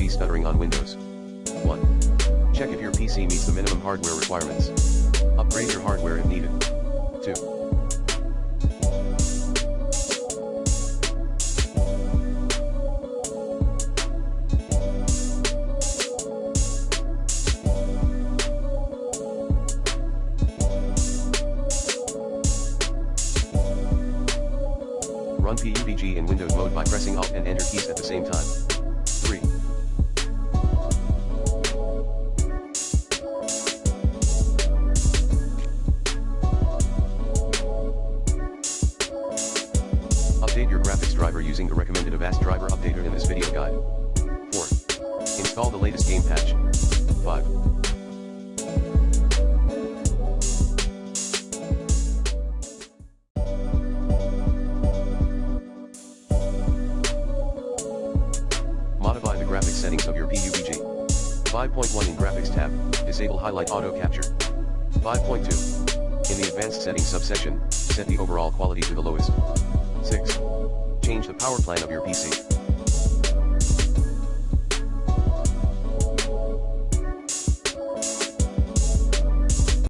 PC stuttering on Windows. 1. Check if your PC meets the minimum hardware requirements. Upgrade your hardware if needed. 2. Run PUBG in Windows mode by pressing Alt and Enter keys at the same time. 3. Update your graphics driver using the recommended Avast driver updater in this video guide. 4. Install the latest game patch. 5. Modify the graphics settings of your PUBG. 5.1 in Graphics tab, disable Highlight Auto Capture. 5.2. In the Advanced Settings subsection, set the overall quality to the lowest. 6. Change the power plan of your PC.